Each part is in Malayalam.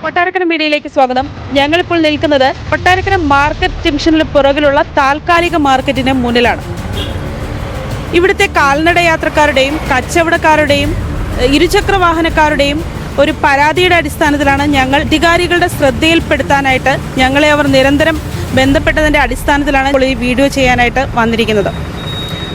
കൊട്ടാരക്കര മീഡിയയിലേക്ക് സ്വാഗതം. ഞങ്ങളിപ്പോൾ നിൽക്കുന്നത് കൊട്ടാരക്കര മാർക്കറ്റ് ജംഗ്ഷനിൽ പുറകിലുള്ള താൽക്കാലിക മാർക്കറ്റിന് മുന്നിലാണ്. ഇവിടുത്തെ കാൽനട യാത്രക്കാരുടെയും കച്ചവടക്കാരുടെയും ഇരുചക്ര വാഹനക്കാരുടെയും ഒരു പരാതിയുടെ അടിസ്ഥാനത്തിലാണ് ഞങ്ങൾ അധികാരികളുടെ ശ്രദ്ധയിൽപ്പെടുത്താനായിട്ട് ഞങ്ങളെ അവർ നിരന്തരം ബന്ധപ്പെട്ടതിൻ്റെ അടിസ്ഥാനത്തിലാണ് ഈ വീഡിയോ ചെയ്യാനായിട്ട് വന്നിരിക്കുന്നത്.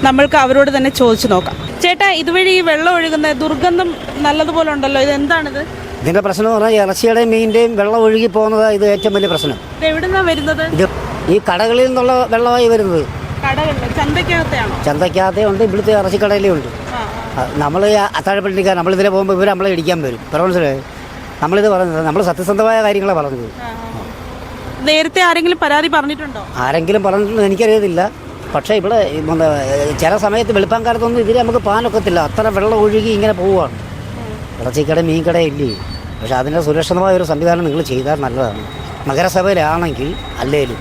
നമ്മൾക്ക് അവരോട് തന്നെ ചോദിച്ചു നോക്കാം. ചേട്ടാ, ഇതുവഴി ഈ വെള്ളം ഒഴുകുന്ന ദുർഗന്ധം നല്ലതുപോലെ ഉണ്ടല്ലോ, ഇത് എന്താണിത്? ഇതിന്റെ പ്രശ്നം എന്ന് പറഞ്ഞാൽ ഇറച്ചിയുടെയും മീനിന്റെയും വെള്ളം ഒഴുകി പോകുന്നത് ഇത് ഏറ്റവും വലിയ പ്രശ്നം. എവിടുന്നാ വരുന്നത്? ഇത് ഈ കടകളിൽ നിന്നുള്ള വെള്ളമായി വരുന്നത്. ചന്തക്കകത്തേ ഉണ്ട്, ഇവിടുത്തെ ഇറച്ചിക്കടയിലേ ഉണ്ട്. നമ്മൾ അത്താഴപ്പള്ളിക്കാർ നമ്മളിതിലെ പോകുമ്പോൾ ഇവർ നമ്മളെ ഇടിക്കാൻ വരും. മനസ്സിലായി? നമ്മളിത് പറഞ്ഞത് നമ്മൾ സത്യസന്ധമായ കാര്യങ്ങളാണ് പറഞ്ഞത്. നേരത്തെ ആരെങ്കിലും പരാതി പറഞ്ഞിട്ടുണ്ടോ? ആരെങ്കിലും പറഞ്ഞിട്ടുണ്ടോ എനിക്കറിയത്തില്ല. പക്ഷേ ഇവിടെ ചില സമയത്ത് വെളുപ്പാൻകാലത്തൊന്നും ഇതിൽ നമുക്ക് പാനൊക്കത്തില്ല, അത്ര വെള്ളം ഒഴുകി ഇങ്ങനെ പോവുകയാണ്. ഇറച്ചിക്കട മീൻകട ഇല്ലേ, പക്ഷെ അതിൻ്റെ സുരക്ഷിതമായ ഒരു സംവിധാനം നിങ്ങൾ ചെയ്താൽ നല്ലതാണ്. നഗരസഭയിലാണെങ്കിൽ അല്ലേലും.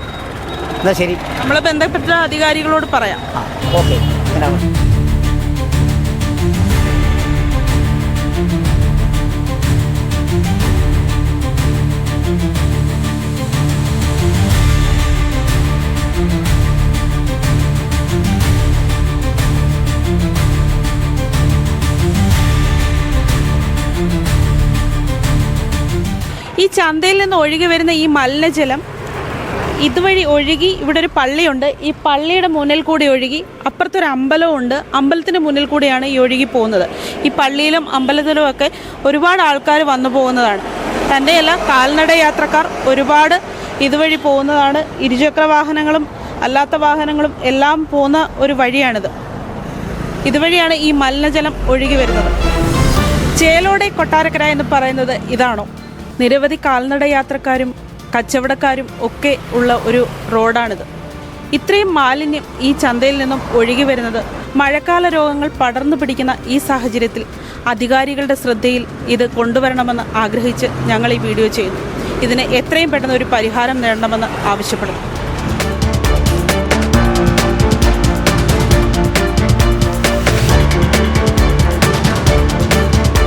എന്നാൽ ശരി, നമ്മൾ ബന്ധപ്പെട്ട അധികാരികളോട് പറയാം. ഓക്കെ. ഈ ചന്തയിൽ നിന്ന് ഒഴുകി വരുന്ന ഈ മലിനജലം ഇതുവഴി ഒഴുകി ഇവിടെ ഒരു പള്ളിയുണ്ട്, ഈ പള്ളിയുടെ മുന്നിൽ കൂടി ഒഴുകി അപ്പുറത്തൊരു അമ്പലവും ഉണ്ട്, അമ്പലത്തിൻ്റെ മുന്നിൽ കൂടിയാണ് ഈ ഒഴുകി പോകുന്നത്. ഈ പള്ളിയിലും അമ്പലത്തിലും ഒക്കെ ഒരുപാട് ആൾക്കാർ വന്നു പോകുന്നതാണ്. തന്നെയല്ല, കാൽനട യാത്രക്കാർ ഒരുപാട് ഇതുവഴി പോകുന്നതാണ്. ഇരുചക്ര വാഹനങ്ങളും അല്ലാത്ത വാഹനങ്ങളും എല്ലാം പോകുന്ന ഒരു വഴിയാണിത്. ഇതുവഴിയാണ് ഈ മലിനജലം ഒഴുകി വരുന്നത്. ചേലോടെ കൊട്ടാരക്കര എന്ന് പറയുന്നത് ഇതാണോ? നിരവധി കാൽനട യാത്രക്കാരും കച്ചവടക്കാരും ഒക്കെ ഉള്ള ഒരു റോഡാണിത്. ഇത്രയും മാലിന്യം ഈ ചന്തയിൽ നിന്നും ഒഴുകി വരുന്നത് മഴക്കാല രോഗങ്ങൾ പടർന്നു പിടിക്കുന്ന ഈ സാഹചര്യത്തിൽ അധികാരികളുടെ ശ്രദ്ധയിൽ ഇത് കൊണ്ടുവരണമെന്ന് ആഗ്രഹിച്ച് ഞങ്ങൾ ഈ വീഡിയോ ചെയ്യുന്നു. ഇതിന് എത്രയും പെട്ടെന്ന് ഒരു പരിഹാരം നേടണമെന്ന് ആവശ്യപ്പെടുന്നു.